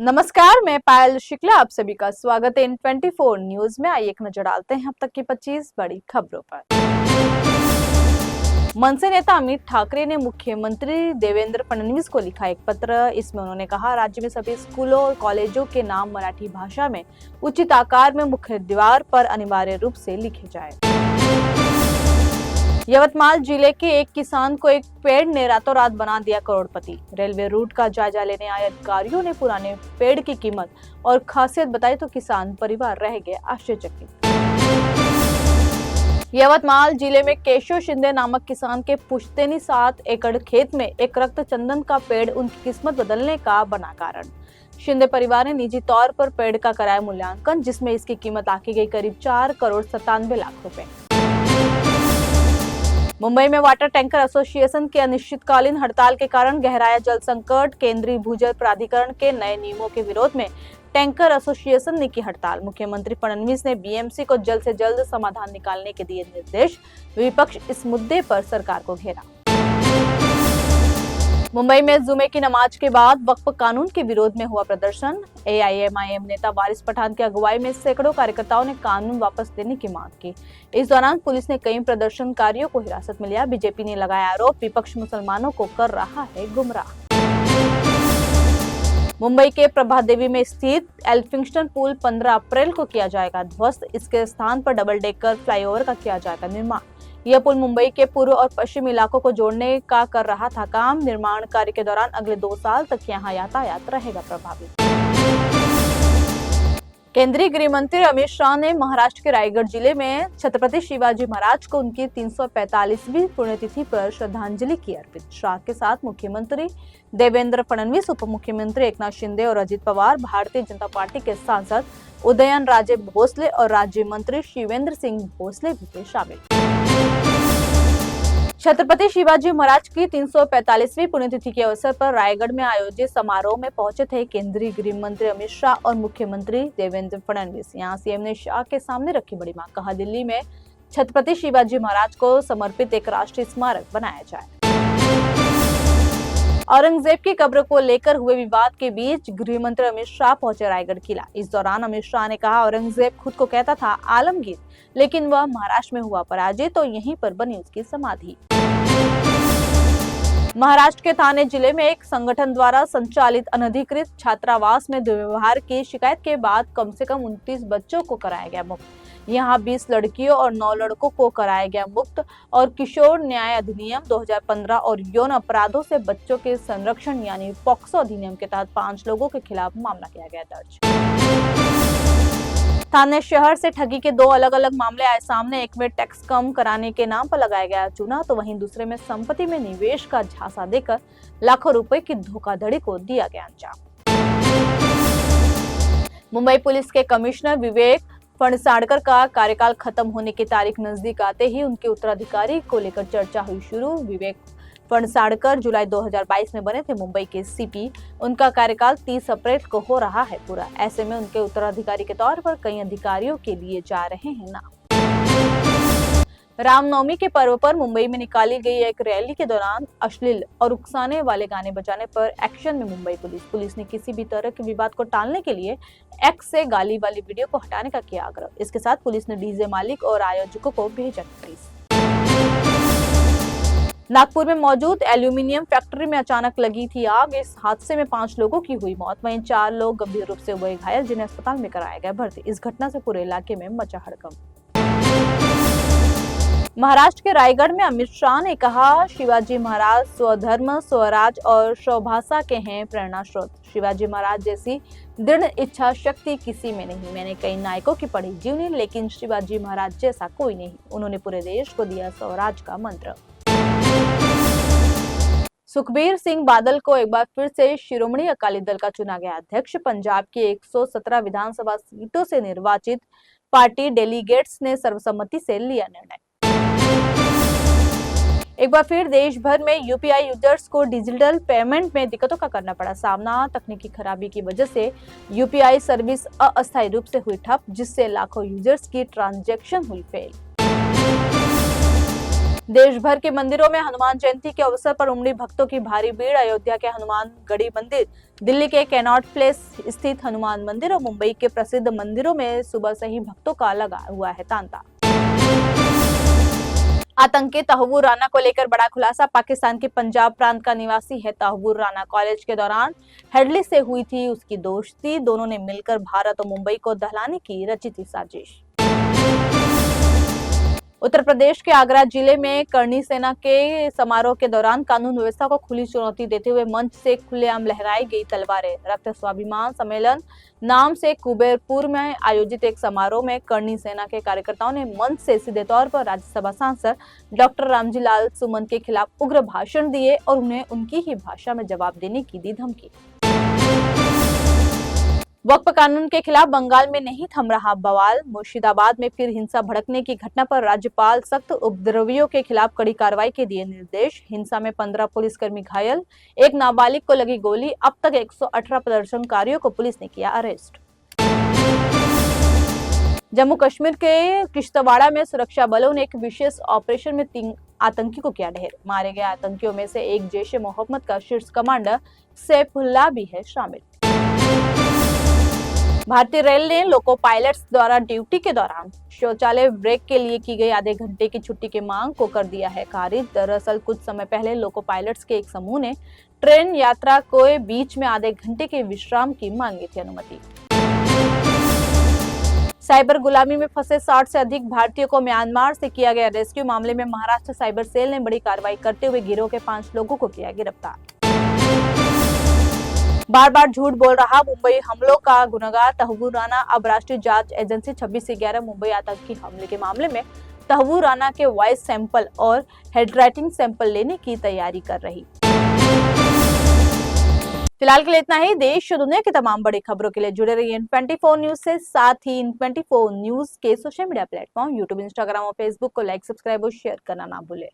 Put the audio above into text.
नमस्कार, मैं पायल शुक्ला आप सभी का स्वागत है इन 24 न्यूज में। आइए एक नजर डालते हैं अब तक की 25 बड़ी खबरों पर। मनसे नेता अमित ठाकरे ने मुख्यमंत्री देवेंद्र फडणवीस को लिखा एक पत्र। इसमें उन्होंने कहा, राज्य में सभी स्कूलों और कॉलेजों के नाम मराठी भाषा में उचित आकार में मुख्य द्वार पर अनिवार्य रूप से लिखे जाए। यवतमाल जिले के एक किसान को एक पेड़ ने रातों रात बना दिया करोड़पति। रेलवे रूट का जायजा लेने आए अधिकारियों ने पुराने पेड़ की कीमत और खासियत बताई तो किसान परिवार रह गए आश्चर्यचकित। यवतमाल जिले में केशव शिंदे नामक किसान के पुश्तैनी 7 एकड़ खेत में एक रक्त चंदन का पेड़ उनकी किस्मत बदलने का बना कारण। शिंदे परिवार ने निजी तौर पर पेड़ का कराया मूल्यांकन, जिसमें इसकी कीमत आकी गई करीब 4,97,00,000 रुपए। मुंबई में वाटर टैंकर एसोसिएशन के अनिश्चितकालीन हड़ताल के कारण गहराया जल संकट। केंद्रीय भूजल प्राधिकरण के नए नियमों के विरोध में टैंकर एसोसिएशन ने की हड़ताल। मुख्यमंत्री फडणवीस ने बीएमसी को जल्द से जल्द समाधान निकालने के दिए निर्देश। विपक्ष इस मुद्दे पर सरकार को घेरा। मुंबई में जुमे की नमाज के बाद वक्फ कानून के विरोध में हुआ प्रदर्शन। एआईएमआईएम नेता वारिस पठान की अगुवाई में सैकड़ों कार्यकर्ताओं ने कानून वापस लेने की मांग की। इस दौरान पुलिस ने कई प्रदर्शनकारियों को हिरासत में लिया। बीजेपी ने लगाया आरोप, विपक्ष मुसलमानों को कर रहा है गुमराह। मुंबई के प्रभात देवी में स्थित एल्फिंस्टन पुल 15 अप्रैल को किया जाएगा ध्वस्त। इसके स्थान पर डबल डेकर फ्लाईओवर का किया जाएगा निर्माण। यह पुल मुंबई के पूर्व और पश्चिम इलाकों को जोड़ने का कर रहा था काम। निर्माण कार्य के दौरान अगले 2 साल तक यहां यातायात रहेगा प्रभावित। केंद्रीय गृह मंत्री अमित शाह ने महाराष्ट्र के रायगढ़ जिले में छत्रपति शिवाजी महाराज को उनकी 345वीं पुण्यतिथि पर श्रद्धांजलि की अर्पित। शाह के साथ मुख्यमंत्री देवेंद्र फडणवीस, उप मुख्यमंत्री एकनाथ शिंदे और अजित पवार, भारतीय जनता पार्टी के सांसद उदयन राजे भोसले और राज्य मंत्री शिवेंद्र सिंह भोसले भी थे शामिल। छत्रपति शिवाजी महाराज की 345वीं पुण्यतिथि के अवसर पर रायगढ़ में आयोजित समारोह में पहुंचे थे केंद्रीय गृह मंत्री अमित शाह और मुख्यमंत्री देवेंद्र फडणवीस। यहां सीएम ने शाह के सामने रखी बड़ी मांग। कहा, दिल्ली में छत्रपति शिवाजी महाराज को समर्पित एक राष्ट्रीय स्मारक बनाया जाए। औरंगजेब की कब्र को लेकर हुए विवाद के बीच गृह मंत्री अमित शाह पहुंचे रायगढ़ किला। इस दौरान अमित शाह ने कहा, औरंगजेब खुद को कहता था आलमगीर, लेकिन वह महाराष्ट्र में हुआ पराजित तो यहीं पर बनी उसकी समाधि। महाराष्ट्र के ठाणे जिले में एक संगठन द्वारा संचालित अनधिकृत छात्रावास में दुर्व्यवहार की शिकायत के बाद कम से कम 29 बच्चों को कराया गया मुक्त। यहां 20 लड़कियों और 9 लड़कों को कराया गया मुक्त। और किशोर न्याय अधिनियम 2015 और यौन अपराधों से बच्चों के संरक्षण यानी पॉक्सो अधिनियम के तहत 5 लोगों के खिलाफ मामला किया गया दर्ज। ठाणे शहर से ठगी के 2 अलग अलग मामले आए सामने। एक में टैक्स कम कराने के नाम पर लगाया गया चूना, तो वहीं दूसरे में संपत्ति में निवेश का झांसा देकर लाखों रुपए की धोखाधड़ी को दिया गया अंजाम। मुंबई पुलिस के कमिश्नर विवेक फणसाड़कर का कार्यकाल खत्म होने की तारीख नजदीक आते ही उनके उत्तराधिकारी को लेकर चर्चा हुई शुरू। विवेक फणसाड़कर जुलाई 2022 में बने थे मुंबई के सीपी। उनका कार्यकाल 30 अप्रैल को हो रहा है पूरा। ऐसे में उनके उत्तराधिकारी के तौर पर कई अधिकारियों के लिए जा रहे हैं नाम। रामनवमी के पर्व पर मुंबई में निकाली गई एक रैली के दौरान अश्लील और उकसाने वाले गाने बजाने पर एक्शन में मुंबई पुलिस ने किसी भी तरह के विवाद को टालने के लिए एक्स से गाली वाली वीडियो को हटाने का किया आग्रह। इसके साथ पुलिस ने डीजे मालिक और आयोजकों को भेजा नोटिस। नागपुर में मौजूद एल्यूमिनियम फैक्ट्री में अचानक लगी थी आग। इस हादसे में 5 लोगों की हुई मौत, वहीं 4 लोग गंभीर रूप से हुए घायल, जिन्हें अस्पताल में कराया गया भर्ती। इस घटना से पूरे इलाके में मचा हड़कंप। महाराष्ट्र के रायगढ़ में अमित शाह ने कहा, शिवाजी महाराज स्वधर्म, स्वराज और स्वभाषा के हैं प्रेरणा स्रोत। शिवाजी महाराज जैसी दृढ़ इच्छा शक्ति किसी में नहीं। मैंने कई नायकों की पढ़ी जीवनी, लेकिन शिवाजी महाराज जैसा कोई नहीं। उन्होंने पूरे देश को दिया स्वराज का मंत्र। सुखबीर सिंह बादल को एक बार फिर से शिरोमणि अकाली दल का चुना गया अध्यक्ष। पंजाब की 117 विधानसभा सीटों से निर्वाचित पार्टी डेलीगेट्स ने सर्वसम्मति से लिया निर्णय। एक बार फिर देश भर में यूपीआई यूजर्स को डिजिटल पेमेंट में दिक्कतों का करना पड़ा सामना। तकनीकी खराबी की वजह से यूपीआई सर्विस अस्थायी रूप से हुई ठप, जिससे लाखों यूजर्स की ट्रांजैक्शन हुई फेल। देश भर के मंदिरों में हनुमान जयंती के अवसर पर उमड़ी भक्तों की भारी भीड़। अयोध्या के हनुमान गढ़ी मंदिर, दिल्ली के कैनॉट प्लेस स्थित हनुमान मंदिर और मुंबई के प्रसिद्ध मंदिरों में सुबह से ही भक्तों का लगा हुआ है तांता। आतंकी तहव्वुर राना को लेकर बड़ा खुलासा। पाकिस्तान के पंजाब प्रांत का निवासी है तहव्वुर राना। कॉलेज के दौरान हेडली से हुई थी उसकी दोस्ती। दोनों ने मिलकर भारत और मुंबई को दहलाने की रची थी साजिश। उत्तर प्रदेश के आगरा जिले में करणी सेना के समारोह के दौरान कानून व्यवस्था को खुली चुनौती देते हुए मंच से खुलेआम लहराई गई तलवारें। रक्त स्वाभिमान सम्मेलन नाम से कुबेरपुर में आयोजित एक समारोह में करणी सेना के कार्यकर्ताओं ने मंच से सीधे तौर पर राज्यसभा सांसद डॉक्टर रामजी लाल सुमन के खिलाफ उग्र भाषण दिए और उन्हें उनकी ही भाषा में जवाब देने की दी धमकी। वक्फ कानून के खिलाफ बंगाल में नहीं थम रहा बवाल। मुर्शिदाबाद में फिर हिंसा भड़कने की घटना पर राज्यपाल सख्त उपद्रवियों के खिलाफ कड़ी कार्रवाई के दिए निर्देश। हिंसा में 15 पुलिसकर्मी घायल, एक नाबालिग को लगी गोली। अब तक 118 प्रदर्शनकारियों को पुलिस ने किया अरेस्ट। जम्मू कश्मीर के किश्तवाड़ा में सुरक्षा बलों ने एक विशेष ऑपरेशन में 3 आतंकी को किया ढेर। मारे गए आतंकियों में से एक जैश ए मोहम्मद का शीर्ष कमांडर सैफुल्लाह भी है शामिल। भारतीय रेल ने लोको पायलट्स द्वारा ड्यूटी के दौरान शौचालय ब्रेक के लिए की गई आधे घंटे की छुट्टी की मांग को कर दिया है खारिज। दरअसल कुछ समय पहले लोको पायलट्स के एक समूह ने ट्रेन यात्रा को बीच में आधे घंटे के विश्राम की मांगी थी अनुमति। साइबर गुलामी में फंसे 60 से अधिक भारतीयों को म्यांमार से किया गया रेस्क्यू। मामले में महाराष्ट्र साइबर सेल ने बड़ी कार्रवाई करते हुए गिरोह के 5 लोगों को किया गिरफ्तार। बार बार झूठ बोल रहा मुंबई हमलों का गुनहगार तहव्वुर राना। अब राष्ट्रीय जांच एजेंसी 26 से 11 मुंबई आतंकी हमले के मामले में तहव्वुर राना के वॉइस सैंपल और हैंडराइटिंग सैंपल लेने की तैयारी कर रही। फिलहाल के लिए इतना ही। देश और दुनिया की तमाम बड़ी खबरों के लिए जुड़े रहिए N24 न्यूज से। साथ ही N24 न्यूज के social media platform YouTube, Instagram और फेसबुक को लाइक, सब्सक्राइब और शेयर करना ना भूले।